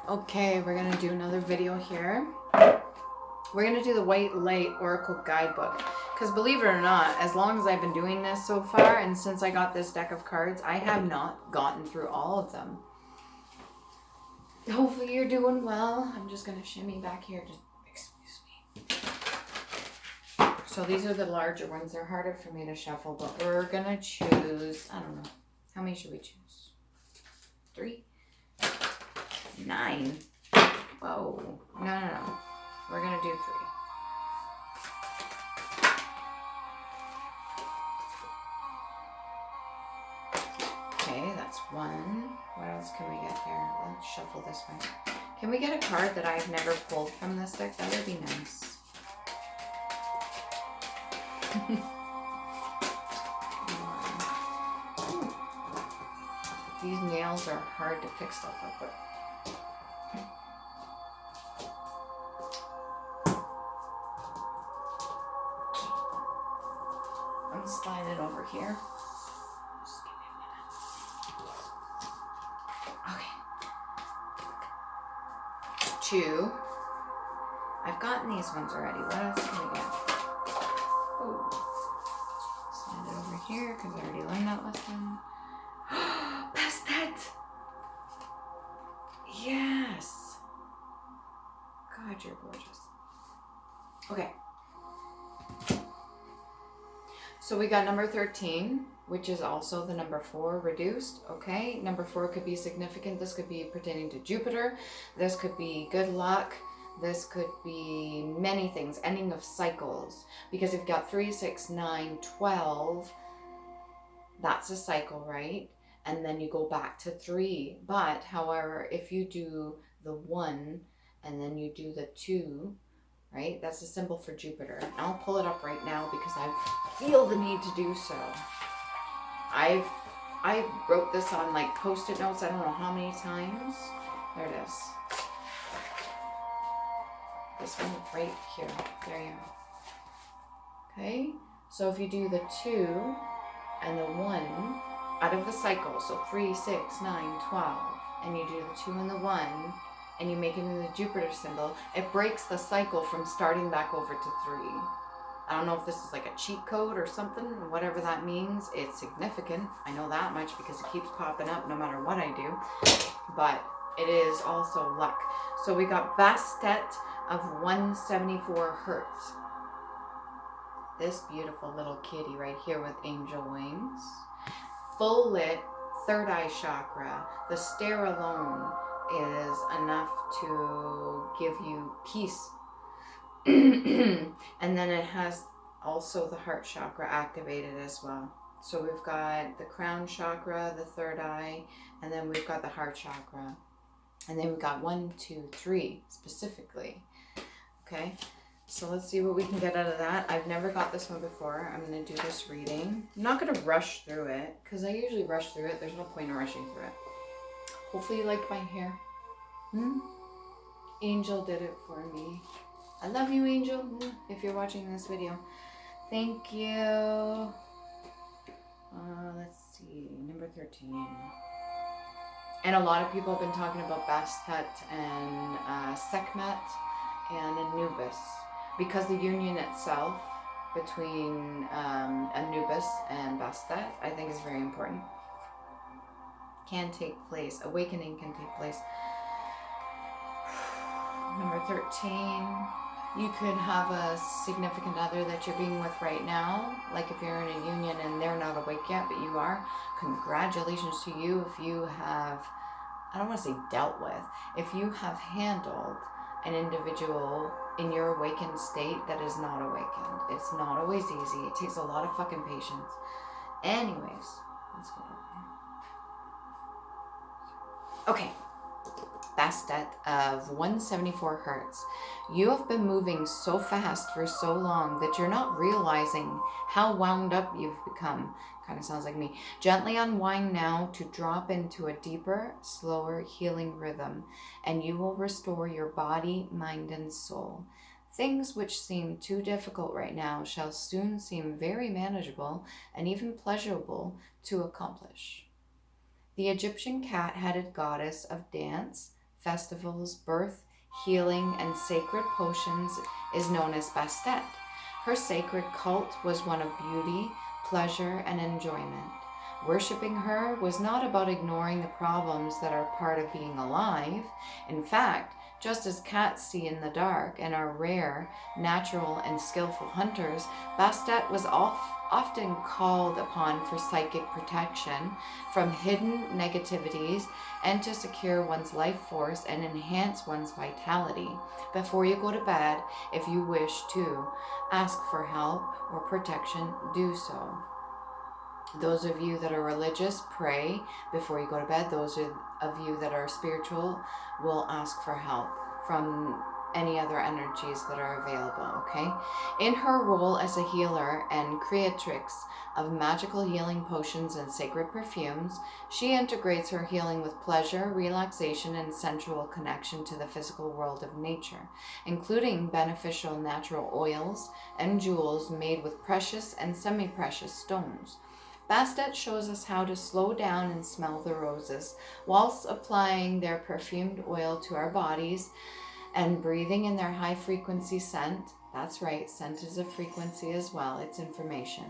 Okay, we're going to do another video here. We're going to do the White Light Oracle Guidebook. Because believe it or not, as long as I've been doing this so far, and since I got this deck of cards, I have not gotten through all of them. Hopefully you're doing well. I'm just going to shimmy back here. Just excuse me. So these are the larger ones. They're harder for me to shuffle, but we're going to choose, I don't know. How many should we choose? 3? 9. Whoa. No. We're going to do 3. Okay, that's 1. What else can we get here? Let's shuffle this one. Can we get a card that I've never pulled from this deck? That would be nice. These nails are hard to fix stuff up with. I'm sliding it over here. Just give me a minute. Okay. 2. I've gotten these ones already. What else can we get? Oh. Slide it over here because I already learned that last time. BASTET! Yes! God, you're gorgeous. Okay. So we got number 13, which is also the number 4 reduced. Okay, number 4 could be significant. This could be pertaining to Jupiter. This could be good luck. This could be many things. Ending of cycles. Because if you've got 3, 6, 9, 12, that's a cycle, right? And then you go back to 3. But, however, if you do the 1 and then you do the 2, right? That's a symbol for Jupiter. And I'll pull it up right now because I feel the need to do so. I wrote this on like post-it notes. I don't know how many times. There it is. This one right here. There you go. Okay. So if you do the 2 and the 1 out of the cycle, so 3, 6, 9, 12, and you do the 2 and the 1, and you make it in the Jupiter symbol, it breaks the cycle from starting back over to 3. I don't know if this is like a cheat code or something, whatever that means. It's significant. I know that much because it keeps popping up no matter what I do. But it is also luck. So we got BASTET of 174 hertz. This beautiful little kitty right here with angel wings. Full lit, third eye chakra. The stare alone is enough to give you peace. And then it has also the heart chakra activated as well. So we've got the crown chakra, the third eye, and then we've got the heart chakra. And then we've got 1, 2, 3 specifically. Okay, so let's see what we can get out of that. I've never got this one before. I'm going to do this reading. I'm not going to rush through it because I usually rush through it. There's no point in rushing through it. Hopefully you like my hair. Angel did it for me. I love you, Angel, if you're watching this video. Thank you. Let's see, number 13. And a lot of people have been talking about BASTET and Sekhmet and Anubis, because the union itself between Anubis and BASTET, I think, is very important. Can take place. Awakening can take place. Number 13. You could have a significant other that you're being with right now. Like if you're in a union and they're not awake yet, but you are. Congratulations to you if you have, I don't want to say dealt with, if you have handled an individual in your awakened state that is not awakened. It's not always easy. It takes a lot of fucking patience. Anyways, let's go over here. Okay. BASTET of 174 hertz. You have been moving so fast for so long that you're not realizing how wound up you've become. Kind of sounds like me. Gently unwind now to drop into a deeper, slower healing rhythm, and you will restore your body, mind, and soul. Things which seem too difficult right now shall soon seem very manageable and even pleasurable to accomplish. The Egyptian cat-headed goddess of dance, festivals, birth, healing, and sacred potions is known as Bastet. Her sacred cult was one of beauty, pleasure, and enjoyment. Worshipping her was not about ignoring the problems that are part of being alive. In fact, just as cats see in the dark and are rare, natural, and skillful hunters, Bastet was often called upon for psychic protection from hidden negativities and to secure one's life force and enhance one's vitality. Before you go to bed, if you wish to ask for help or protection, do so. Those of you that are religious, pray before you go to bed. Those of you that are spiritual will ask for help from any other energies that are available, okay? In her role as a healer and creatrix of magical healing potions and sacred perfumes, she integrates her healing with pleasure, relaxation, and sensual connection to the physical world of nature, including beneficial natural oils and jewels made with precious and semi-precious stones. Bastet shows us how to slow down and smell the roses whilst applying their perfumed oil to our bodies and breathing in their high frequency scent. That's right, scent is a frequency as well, it's information.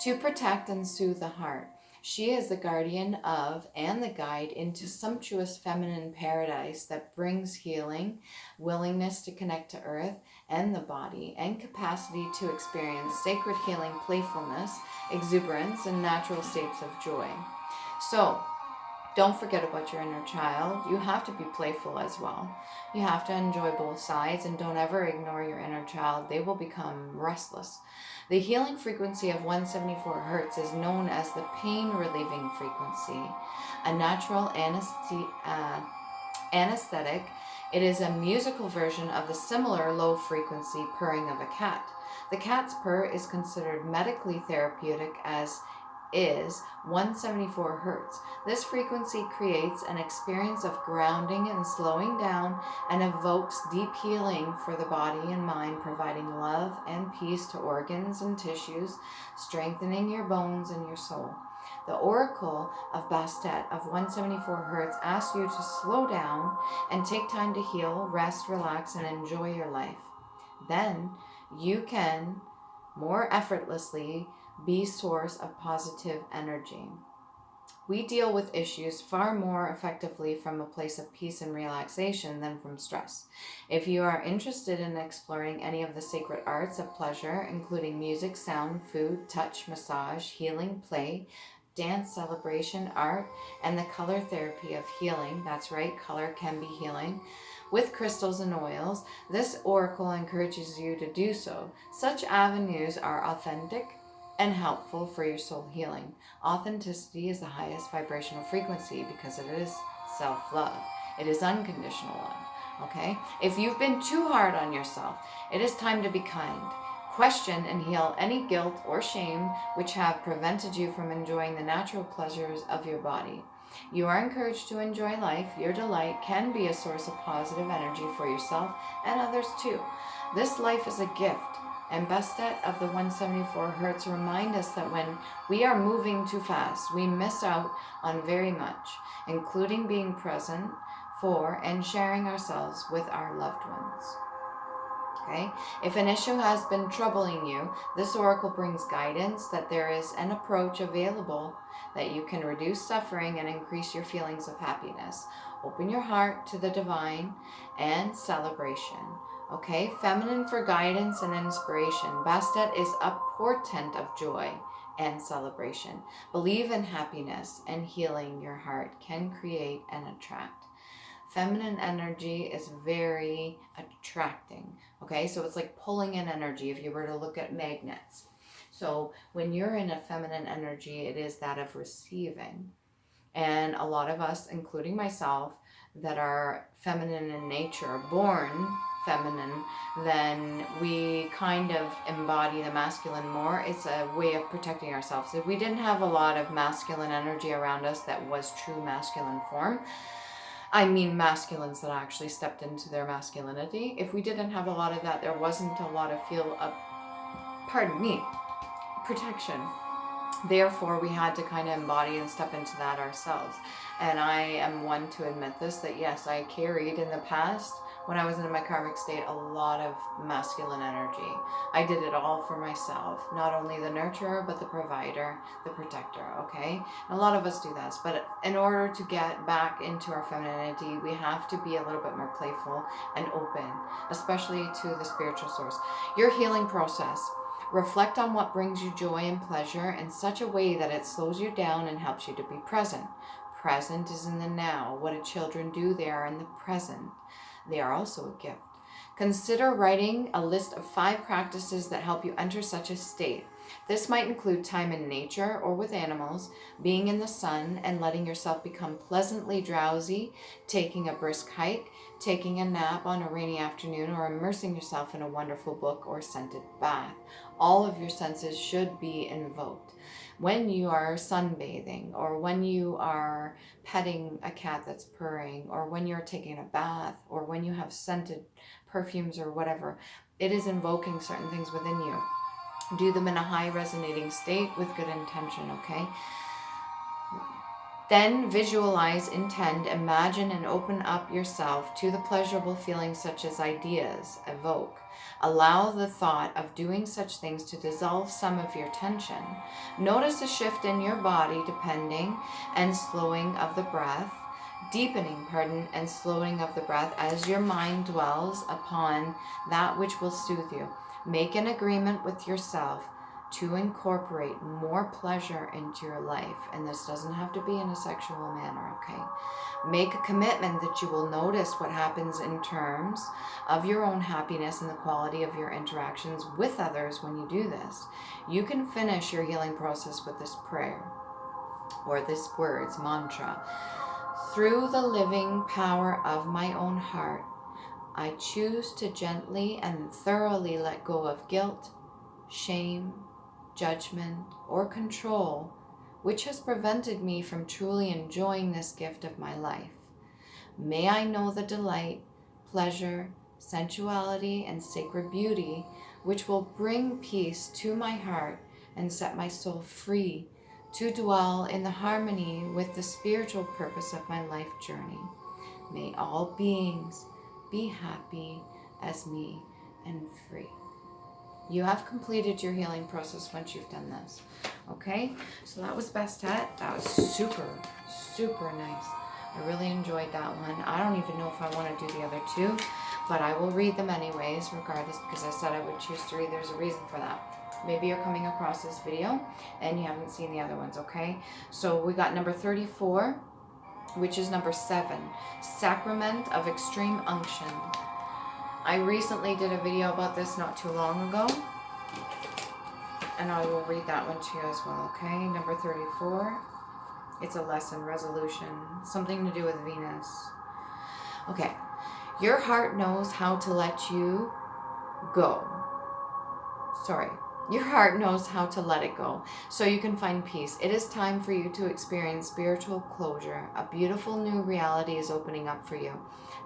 To protect and soothe the heart. She is the guardian of and the guide into sumptuous feminine paradise that brings healing, willingness to connect to earth and the body, and capacity to experience sacred healing, playfulness, exuberance, and natural states of joy. So, don't forget about your inner child. You have to be playful as well. You have to enjoy both sides, and don't ever ignore your inner child. They will become restless. The healing frequency of 174 Hertz is known as the pain-relieving frequency, a natural anesthetic. It is a musical version of the similar low-frequency purring of a cat. The cat's purr is considered medically therapeutic as is 174 Hertz. This frequency creates an experience of grounding and slowing down and evokes deep healing for the body and mind, providing love and peace to organs and tissues, strengthening your bones and your soul. The Oracle of Bastet of 174 Hertz asks you to slow down and take time to heal, rest, relax, and enjoy your life. Then you can more effortlessly be source of positive energy. We deal with issues far more effectively from a place of peace and relaxation than from stress. If you are interested in exploring any of the sacred arts of pleasure, including music, sound, food, touch, massage, healing, play, dance, celebration, art, and the color therapy of healing, that's right, color can be healing, with crystals and oils, this oracle encourages you to do so. Such avenues are authentic and helpful for your soul healing. Authenticity is the highest vibrational frequency because it is self-love. It is unconditional love, okay? If you've been too hard on yourself, it is time to be kind. Question and heal any guilt or shame which have prevented you from enjoying the natural pleasures of your body. You are encouraged to enjoy life. Your delight can be a source of positive energy for yourself and others too. This life is a gift. And Bastet of the 174 Hertz remind us that when we are moving too fast, we miss out on very much, including being present for and sharing ourselves with our loved ones. Okay? If an issue has been troubling you, this oracle brings guidance that there is an approach available that you can reduce suffering and increase your feelings of happiness. Open your heart to the divine and celebration. Okay, feminine for guidance and inspiration. Bastet is a portent of joy and celebration. Believe in happiness and healing your heart can create and attract. Feminine energy is very attracting. Okay, so it's like pulling in energy if you were to look at magnets. So when you're in a feminine energy, it is that of receiving. And a lot of us, including myself, that are feminine in nature, born feminine, then we kind of embody the masculine more. It's a way of protecting ourselves. If we didn't have a lot of masculine energy around us that was true masculine form, I mean masculines that actually stepped into their masculinity, if we didn't have a lot of that, there wasn't a lot of protection. Therefore, we had to kind of embody and step into that ourselves. And I am one to admit this, that yes, I carried in the past, when I was in my karmic state, a lot of masculine energy. I did it all for myself, not only the nurturer, but the provider, the protector, okay? And a lot of us do this, but in order to get back into our femininity, we have to be a little bit more playful and open, especially to the spiritual source. Your healing process. Reflect on what brings you joy and pleasure in such a way that it slows you down and helps you to be present. Present is in the now. What do children do? They are in the present. They are also a gift. Consider writing a list of 5 practices that help you enter such a state. This might include time in nature or with animals, being in the sun and letting yourself become pleasantly drowsy, taking a brisk hike, taking a nap on a rainy afternoon, or immersing yourself in a wonderful book or scented bath. All of your senses should be invoked. When you are sunbathing, or when you are petting a cat that's purring, or when you're taking a bath, or when you have scented perfumes or whatever, it is invoking certain things within you. Do them in a high resonating state with good intention, okay? Then visualize, intend, imagine, and open up yourself to the pleasurable feelings such as ideas evoke. Allow the thought of doing such things to dissolve some of your tension. Notice a shift in your body depending and slowing of the breath, deepening, and slowing of the breath as your mind dwells upon that which will soothe you. Make an agreement with yourself to incorporate more pleasure into your life. And this doesn't have to be in a sexual manner, okay? Make a commitment that you will notice what happens in terms of your own happiness and the quality of your interactions with others when you do this. You can finish your healing process with this prayer or this words, mantra. Through the living power of my own heart, I choose to gently and thoroughly let go of guilt, shame, judgment, or control, which has prevented me from truly enjoying this gift of my life. May I know the delight, pleasure, sensuality, and sacred beauty, which will bring peace to my heart and set my soul free to dwell in the harmony with the spiritual purpose of my life journey. May all beings be happy as me and free. You have completed your healing process once you've done this. Okay, so that was Bastet. That was super, super nice. I really enjoyed that one. I don't even know if I want to do the other 2, but I will read them anyways, regardless, because I said I would choose to read. There's a reason for that. Maybe you're coming across this video and you haven't seen the other ones, okay? So we got number 34, which is number 7, Sacrament of Extreme Unction. I recently did a video about this not too long ago, and I will read that one to you as well, okay? Number 34, it's a lesson, resolution, something to do with Venus. Okay, your heart knows how to let you go. Your heart knows how to let it go, so you can find peace. It is time for you to experience spiritual closure. A beautiful new reality is opening up for you.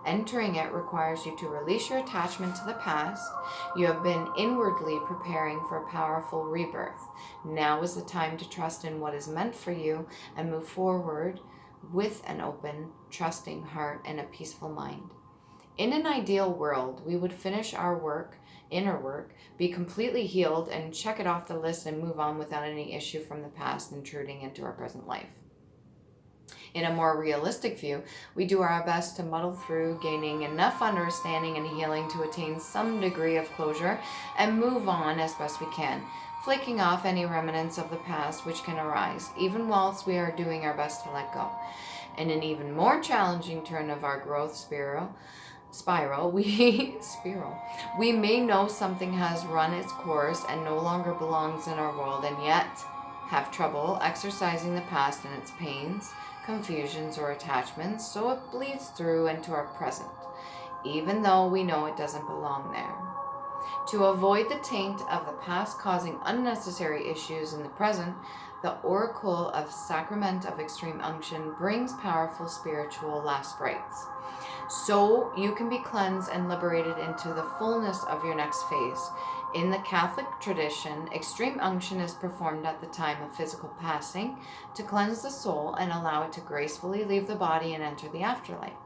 Entering it requires you to release your attachment to the past. You have been inwardly preparing for a powerful rebirth. Now is the time to trust in what is meant for you and move forward with an open, trusting heart and a peaceful mind. In an ideal world, we would finish our work, inner work, be completely healed, and check it off the list and move on without any issue from the past intruding into our present life. In a more realistic view, we do our best to muddle through, gaining enough understanding and healing to attain some degree of closure and move on as best we can, flicking off any remnants of the past which can arise, even whilst we are doing our best to let go. In an even more challenging turn of our growth spiral, we may know something has run its course and no longer belongs in our world, and yet have trouble exercising the past and its pains, confusions, or attachments, so it bleeds through into our present, even though we know it doesn't belong there. To avoid the taint of the past causing unnecessary issues in the present, the Oracle of Sacrament of Extreme Unction brings powerful spiritual last rites, so you can be cleansed and liberated into the fullness of your next phase. In the Catholic tradition, extreme unction is performed at the time of physical passing to cleanse the soul and allow it to gracefully leave the body and enter the afterlife.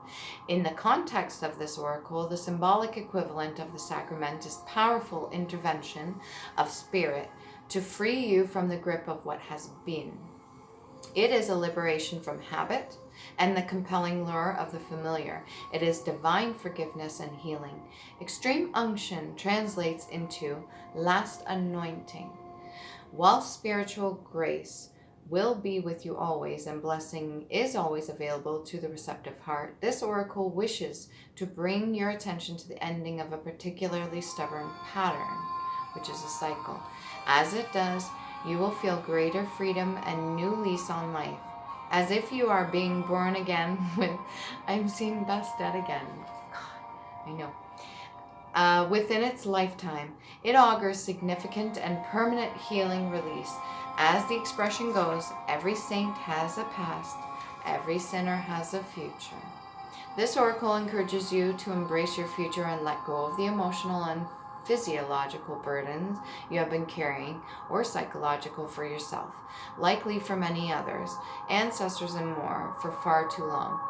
In the context of this oracle, the symbolic equivalent of the sacrament is powerful intervention of spirit to free you from the grip of what has been. It is a liberation from habit and the compelling lure of the familiar. It is divine forgiveness and healing. Extreme unction translates into last anointing. While spiritual grace will be with you always and blessing is always available to the receptive heart, this oracle wishes to bring your attention to the ending of a particularly stubborn pattern, which is a cycle. As it does, you will feel greater freedom and new lease on life, as if you are being born again with, I'm seeing BASTET again. God, I know. Within its lifetime, it augurs significant and permanent healing release. As the expression goes, every saint has a past, every sinner has a future. This oracle encourages you to embrace your future and let go of the emotional and physiological burdens you have been carrying, or psychological for yourself, likely for many others, ancestors and more, for far too long.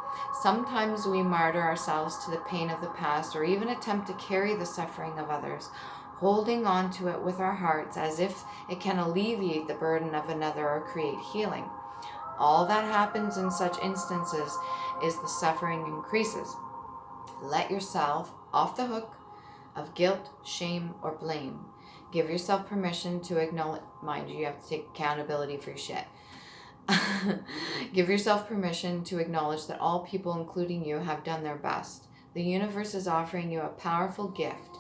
Sometimes we martyr ourselves to the pain of the past, or even attempt to carry the suffering of others, holding on to it with our hearts as if it can alleviate the burden of another or create healing. All that happens in such instances is the suffering increases. Let yourself off the hook of guilt, shame, or blame. Give yourself permission to acknowledge, mind you, you have to take accountability for your shit. Give yourself permission to acknowledge that all people, including you, have done their best. The universe is offering you a powerful gift.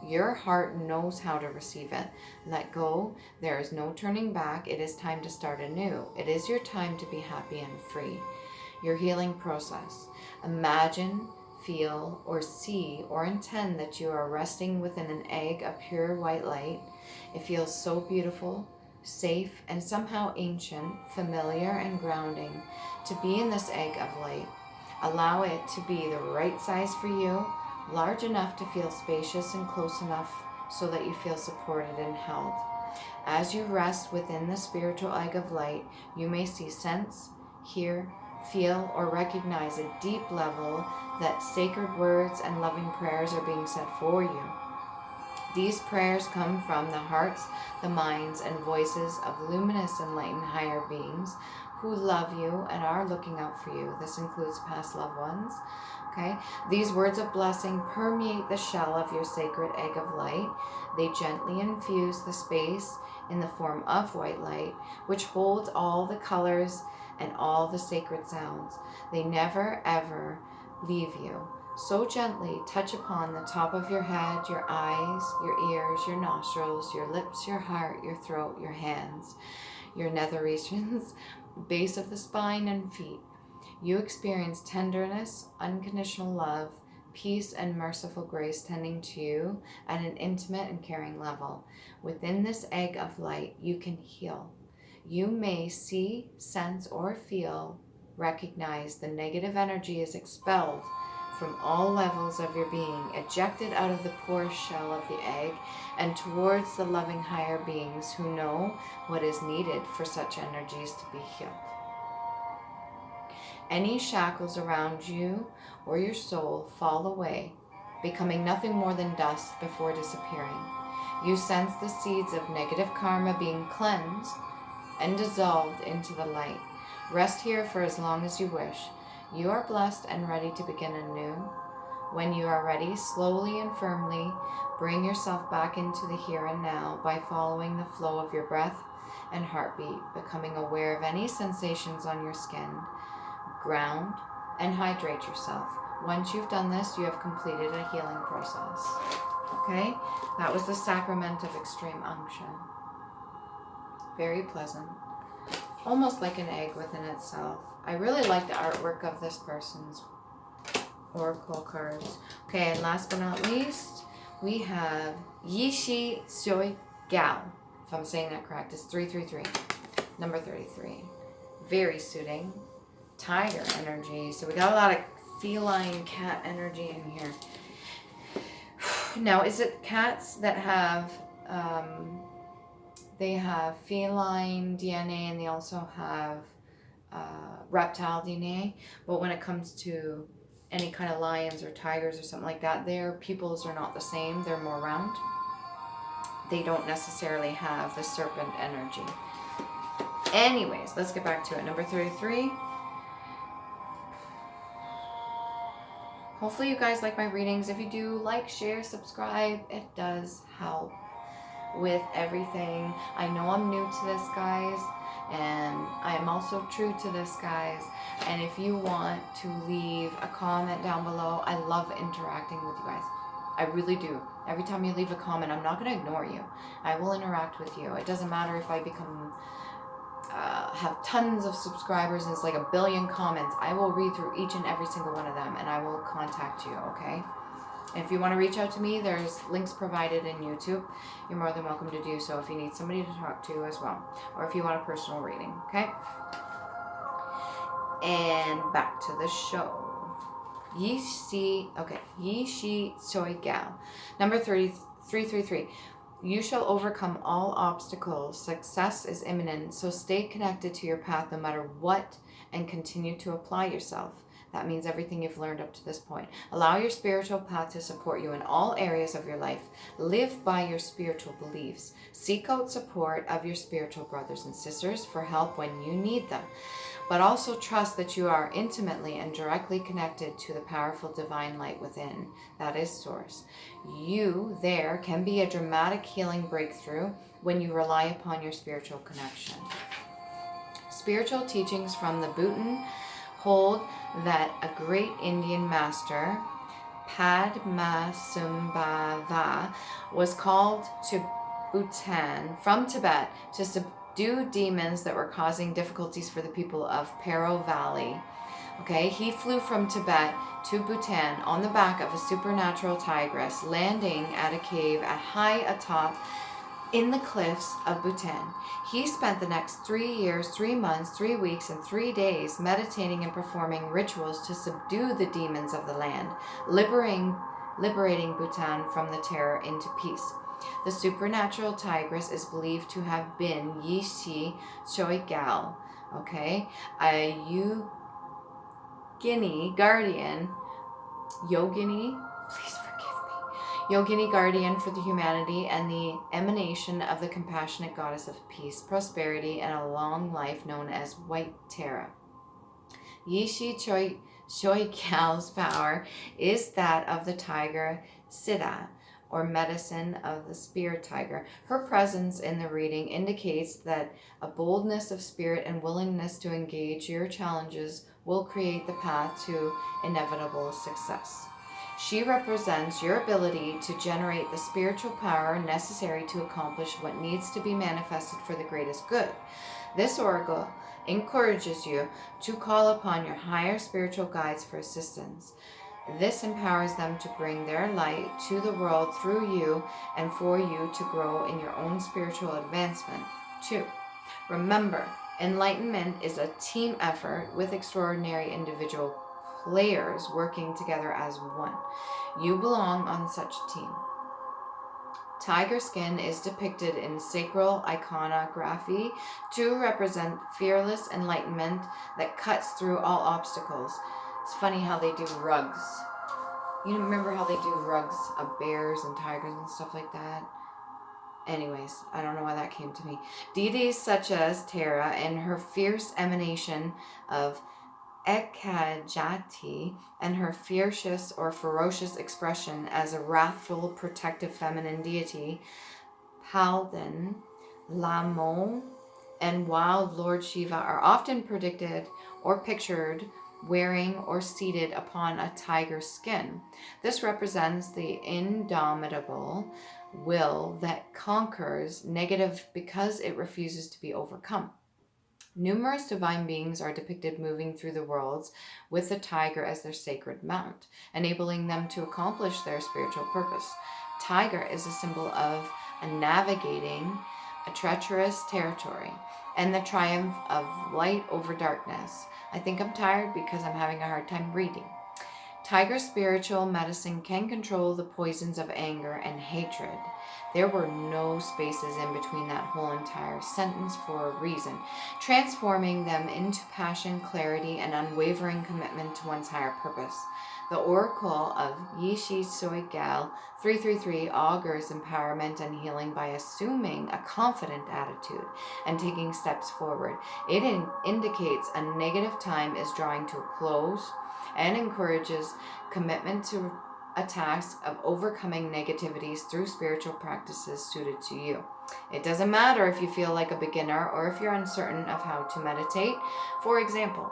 Your heart knows how to receive it. Let go. There is no turning back. It is time to start anew. It is your time to be happy and free. Your healing process. Imagine, feel, or see, or intend that you are resting within an egg of pure white light. It feels so beautiful, safe, and somehow ancient, familiar, and grounding to be in this egg of light. Allow it to be the right size for you, large enough to feel spacious and close enough so that you feel supported and held. As you rest within the spiritual egg of light, you may see, sense, hear, feel, or recognize at deep level that sacred words and loving prayers are being said for you. These prayers come from the hearts, the minds, and voices of luminous, enlightened higher beings who love you and are looking out for you. This includes past loved ones. Okay? These words of blessing permeate the shell of your sacred egg of light. They gently infuse the space in the form of white light, which holds all the colors and all the sacred sounds. They never ever leave you. So gently touch upon the top of your head, your eyes, your ears, your nostrils, your lips, your heart, your throat, your hands, your nether regions, base of the spine and feet. You experience tenderness, unconditional love, peace, and merciful grace tending to you at an intimate and caring level. Within this egg of light, you can heal. You may see, sense, or feel, recognize the negative energy is expelled from all levels of your being, ejected out of the porous shell of the egg and towards the loving higher beings who know what is needed for such energies to be healed. Any shackles around you or your soul fall away, becoming nothing more than dust before disappearing. You sense the seeds of negative karma being cleansed and dissolved into the light. Rest here for as long as you wish. You are blessed and ready to begin anew. When you are ready, slowly and firmly bring yourself back into the here and now by following the flow of your breath and heartbeat, becoming aware of any sensations on your skin. Ground and hydrate yourself. Once you've done this, you have completed a healing process. Okay? That was the sacrament of extreme unction. Very pleasant. Almost like an egg within itself. I really like the artwork of this person's oracle cards. Okay, and last but not least, we have Yishi Tsoi Gao. If I'm saying that correct, it's 333. Number 33. Very suiting. Tiger energy. So we got a lot of feline cat energy in here. Now, is it cats that have They have feline DNA, and they also have reptile DNA. But when it comes to any kind of lions or tigers or something like that, their pupils are not the same. They're more round. They don't necessarily have the serpent energy. Anyways, let's get back to it. Number 33. Hopefully you guys like my readings. If you do, like, share, subscribe. It does help with everything. I know I'm new to this, guys, and I am also true to this, guys. And if you want to leave a comment down below, I love interacting with you guys. I really do. Every time you leave a comment, I'm not going to ignore you. I will interact with you. It doesn't matter if I become have tons of subscribers and it's like 1 billion comments. I will read through each and every single one of them, and I will contact you, okay? And if you want to reach out to me, there's links provided in YouTube. You're more than welcome to do so if you need somebody to talk to as well, or if you want a personal reading, okay? And back to the show. Yi Shi Soy Gal. Number 333. You shall overcome all obstacles. Success is imminent, so stay connected to your path no matter what, and continue to apply yourself. That means everything you've learned up to this point. Allow your spiritual path to support you in all areas of your life. Live by your spiritual beliefs. Seek out support of your spiritual brothers and sisters for help when you need them. But also trust that you are intimately and directly connected to the powerful divine light within. That is Source. You there can be a dramatic healing breakthrough when you rely upon your spiritual connection. Spiritual teachings from the Bhutan hold that a great Indian master, Padmasambhava, was called to Bhutan from Tibet to subdue demons that were causing difficulties for the people of Paro Valley. Okay, he flew from Tibet to Bhutan on the back of a supernatural tigress, landing at a cave at high atop in the cliffs of Bhutan. He spent the next 3 years, 3 months, 3 weeks, and 3 days meditating and performing rituals to subdue the demons of the land, liberating Bhutan from the terror into peace. The supernatural tigress is believed to have been Yi Shi Soy Gal, okay, a Yogini guardian, Yogini guardian for the humanity and the emanation of the compassionate goddess of peace, prosperity, and a long life known as White Tara. Yi Shi Soy Gal's power is that of the tiger Siddha, or medicine of the spirit tiger. Her presence in the reading indicates that a boldness of spirit and willingness to engage your challenges will create the path to inevitable success. She represents your ability to generate the spiritual power necessary to accomplish what needs to be manifested for the greatest good. This oracle encourages you to call upon your higher spiritual guides for assistance. This empowers them to bring their light to the world through you and for you to grow in your own spiritual advancement. 2. Remember, enlightenment is a team effort with extraordinary individual players working together as one. You belong on such a team. Tiger skin is depicted in sacral iconography to represent fearless enlightenment that cuts through all obstacles. It's funny how they do rugs. You remember how they do rugs of bears and tigers and stuff like that? Anyways, I don't know why that came to me. Deities such as Tara and her fierce emanation of Ekajati and her fierce or ferocious expression as a wrathful, protective feminine deity, Palden, Lamo, and wild Lord Shiva are often predicted or pictured wearing or seated upon a tiger skin. This represents the indomitable will that conquers negative because it refuses to be overcome. Numerous divine beings are depicted moving through the worlds with the tiger as their sacred mount, enabling them to accomplish their spiritual purpose. Tiger is a symbol of navigating a treacherous territory and the triumph of light over darkness. I think I'm tired because I'm having a hard time reading. Tiger spiritual medicine can control the poisons of anger and hatred. There were no spaces in between that whole entire sentence for a reason, transforming them into passion, clarity, and unwavering commitment to one's higher purpose. The Oracle of Yishi Soy Gal 333 augurs empowerment and healing by assuming a confident attitude and taking steps forward. It indicates a negative time is drawing to a close and encourages commitment to a task of overcoming negativities through spiritual practices suited to you. It doesn't matter if you feel like a beginner or if you're uncertain of how to meditate. For example,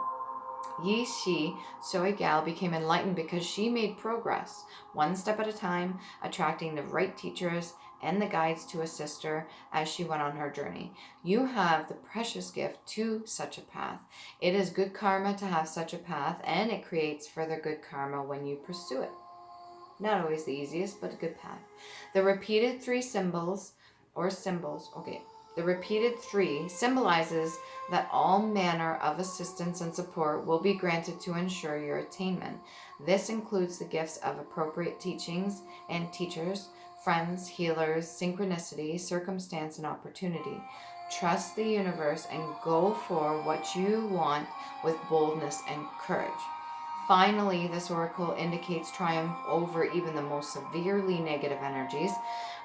Yi Shi Soy Gal became enlightened because she made progress, one step at a time, attracting the right teachers and the guides to assist her as she went on her journey. You have the precious gift to such a path. It is good karma to have such a path, and it creates further good karma when you pursue it. Not always the easiest, but a good path. The repeated three symbols symbolizes that all manner of assistance and support will be granted to ensure your attainment. This includes the gifts of appropriate teachings and teachers, friends, healers, synchronicity, circumstance, and opportunity. Trust the universe and go for what you want with boldness and courage. Finally, this oracle indicates triumph over even the most severely negative energies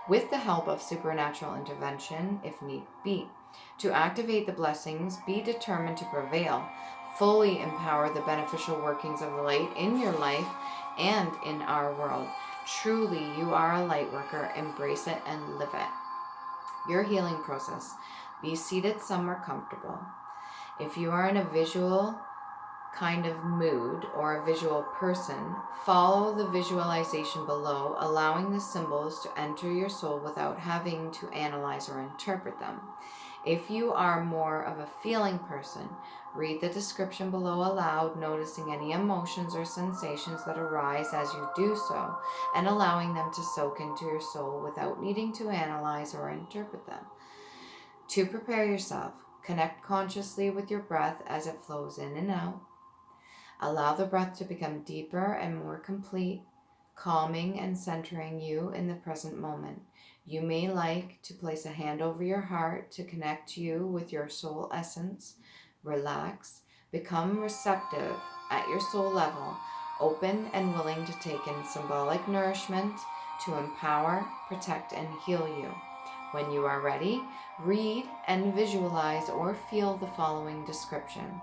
with the help of supernatural intervention if need be. To activate the blessings, be determined to prevail. Fully empower the beneficial workings of the light in your life and in our world. Truly, you are a light worker. Embrace it and live it. Your healing process. Be seated somewhere comfortable. If you are in a visual kind of mood or a visual person, follow the visualization below, allowing the symbols to enter your soul without having to analyze or interpret them. If you are more of a feeling person, read the description below aloud, noticing any emotions or sensations that arise as you do so, and allowing them to soak into your soul without needing to analyze or interpret them. To prepare yourself, connect consciously with your breath as it flows in and out. Allow the breath to become deeper and more complete, calming and centering you in the present moment. You may like to place a hand over your heart to connect you with your soul essence. Relax, become receptive at your soul level, open and willing to take in symbolic nourishment to empower, protect, and heal you. When you are ready, read and visualize or feel the following description.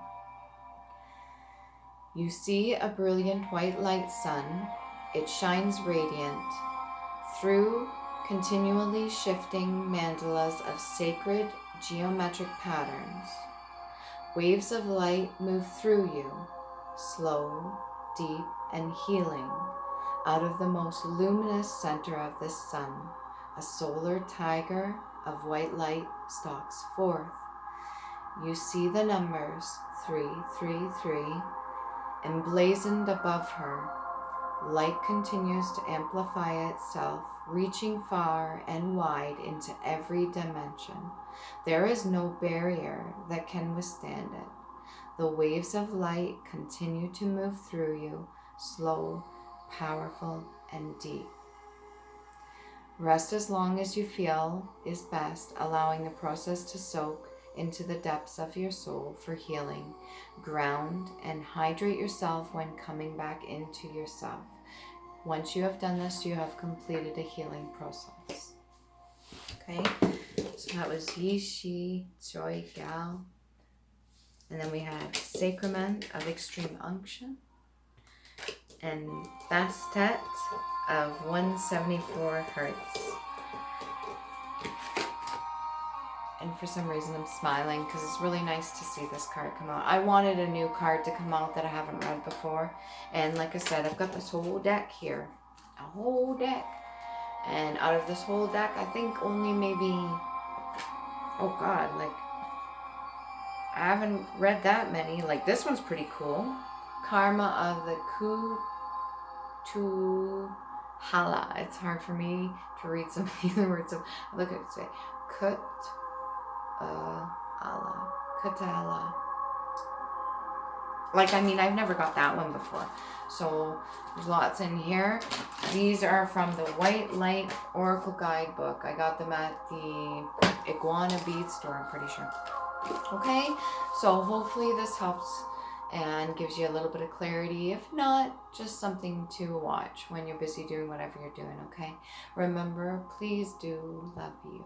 You see a brilliant white light sun. It shines radiant through continually shifting mandalas of sacred geometric patterns. Waves of light move through you, slow, deep, and healing, out of the most luminous center of this sun. A solar tiger of white light stalks forth. You see the numbers 333 emblazoned above her. Light continues to amplify itself, reaching far and wide into every dimension. There is no barrier that can withstand it. The waves of light continue to move through you, slow, powerful, and deep. Rest as long as you feel is best, allowing the process to soak into the depths of your soul for healing. Ground and hydrate yourself when coming back into yourself. Once you have done this, you have completed a healing process. Okay, so that was Yi Shi Soy Gal. And then we have Sacrament of Extreme Unction and Bastet of 174 Hertz. And for some reason I'm smiling because it's really nice to see this card come out. I wanted a new card to come out that I haven't read before. And like I said, I've got this whole deck here. A whole deck. And out of this whole deck, I think only maybe, oh God, like, I haven't read that many. Like, this one's pretty cool. Karma of the Kutuhala. It's hard for me to read some of these words. So look at it say, Kutala. like, I mean, I've never got that one before. So there's lots in here. These are from the White Light Oracle Guidebook. I got them at the Iguana Bead Store, I'm pretty sure. Okay, so hopefully this helps and gives you a little bit of clarity. If not, just something to watch when you're busy doing whatever you're doing, okay? Remember, please do love you.